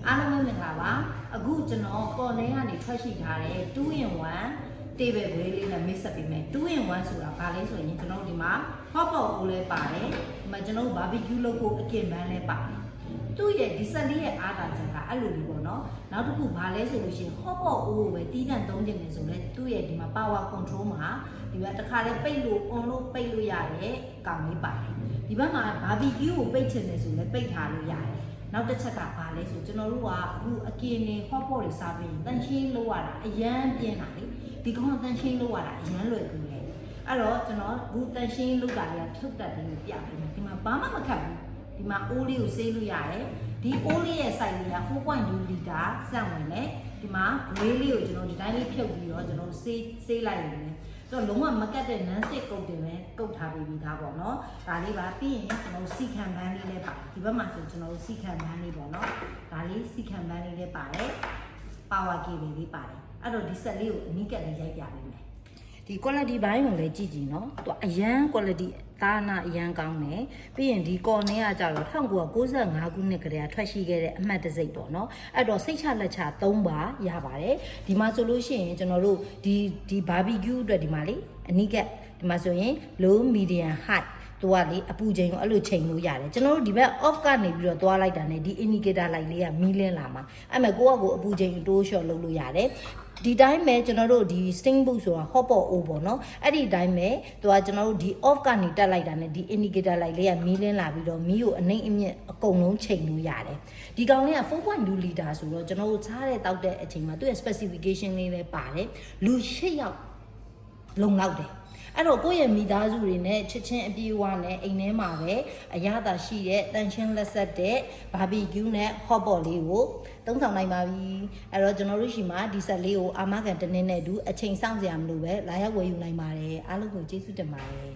အားလုံးပဲမင်္ဂလာပါအခုကျွန်တော်ပေါ်နေကနေထွက်ရှိထားတဲ့2 in 1 table ဝေးလေးနဲ့မိတ်ဆက်ပေးမယ်2 in 1ဆိုတာဘာလဲဆိုရင်ကျွန်တော်ဒီမှာ hot pot ကိုလည်းပါတယ်ဒီမှာကျွန်တော် barbecue လုပ်ဖို့အကင်ပန်းလည်းပါတယ်သူ့ရဲ့ဒီဆက်လေးရဲ့အားသာချက်ကအဲ့လိုလေးပေါ့နော်နောက်တစ်ခုဘာလဲဆိုလို့ရှိရင် hot pot ကိုပဲတီးတန့်သုံးခြင်းနေဆိုလဲသူ့ရဲ့ဒီမှာ power control မှာဒီကတခါလဲပိတ်လို့ on လို့ပိတ်လို့ရတဲ့ကောင်လေးပါတယ်ဒီဘက်မှာ barbecue ကိုပိတ်ချင်တယ်ဆိုလဲပိတ်ထားလို့ရတယ်နောက်တစ်ချက်ကဘာလဲဆိုကျွန်တော်တို့ကအခုအကင်နေ hot pot တွေစားပြီးတန်ရှင်းလို့ရတာအရန်ပြင်းတာလေဒီကောင်တန်ရှင်းလို့ရတာအရန်လွယ်ကူတယ်အဲ့တော့ကျွန်တော်အခုတန်ရှင်းလုပ်တာတွေကဖြုတ်တတ်တယ်လို့ပြပေးမယ်ဒီမှာဘာမှမခက်ဘူးဒီမှာအိုးလေးကိုဆေးလို့ရတယ်ဒီအိုးလေးရဲ့ size လေးက 4.2 လီတာစက်ဝင်တယ်ဒီမှာ gray လေးကိုကျွန်တော်ဒီတိုင်းလေးဖြုတ်ပြီးတော့ကျွန်တော်ဆေးလိုက်ရုံနဲ့တော့လုံးဝမကတ်တဲ့ non stick ကုတ်တင်ပဲကုတ်ထားပြီးသားပေါ့နော်ဒါလေးပါပြီးရင်ကျွန်တော်စီခံပန်းလေးလည်းပါဒီဘက်မှာဆိုကျွန်တော်စီခံပန်းလေးပေါ့နော်ဒါလေးစီခံပန်းလေးလည်းပါတယ် power cable လေးပါတယ်အဲ့တော့ဒီဆက်လေးကိုအနီးကပ်လေးရိုက်ပြပေးမယ်ဒီ quality ဘိုင်းကိုလည်းကြည့်ကြည့်နော်သူအရန် quality သားနာအရန်ကောင်းတယ်ပြီးရင်ဒီကော်နေကကြတော့1995ခုနှစ်ကတည်းကထွက်ရှိခဲ့တဲ့အမှတ်တစိတ်ပေါ့နော်အဲ့တော့စိတ်ချလက်ချ3ပါရပါတယ်ဒီမှာဆိုလို့ရှိရင်ကျွန်တော်တို့ဒီ barbecue အတွက်ဒီမှာလေအနီးကပ်ဒီမှာဆိုရင် low medium high သူကလေအပူချိန်ကိုအဲ့လိုချိန်လို့ရတယ်ကျွန်တော်တို့ဒီဘက် off ကနေပြီးတော့သွားလိုက်တာ ਨੇ ဒီ indicator light လေးကမီးလင်းလာမှာအဲ့မဲ့ကိုအပူချိန်တိုးလျှော့လုပ်လို့ရတယ်ဒီတိုင်းပဲကျွန်တော်တို့ဒီ sting boot ဆိုတာ hot pot အိုးပေါ့နော်အဲ့ဒီတိုင်းပဲသူကကျွန်တော်တို့ဒီ off ကနေတက်လိုက်တာ ਨੇ ဒီ indicator light လေးကမီးလင်းလာပြီးတော့မီးကိုအနှိမ့်အမြင့်အကုန်လုံးချိန်လို့ရတယ်ဒီကောင်လေးက 4.2 လီတာဆိုတော့ကျွန်တော်တို့စားတဲ့တောက်တဲ့အချိန်မှာသူ့ရဲ့ specification လေးလည်းပါတယ်လူ8ယောက်လုံလောက်တယ်အဲ့တော့ကိုယ့်ရဲ့မိသားစုတွေနဲ့ချစ်ချင်းအပြေအဝနဲ့အိမ်ထဲမှာပဲအရသာရှိတဲ့တန်ချင်းလက်ဆက်တဲ့ barbecue နဲ့ hot pot လေးကိုသုံးဆောင်နိုင်ပါပြီအဲ့တော့ကျွန်တော်တို့ရှိမှာဒီဆက်လေးကိုအာမခံတနည်းနဲ့အတူအချိန်စောင့်စရာမလိုပဲလာရောက်ဝယ်ယူနိုင်ပါတယ်အားလုံးကိုကျေးဇူးတင်ပါတယ်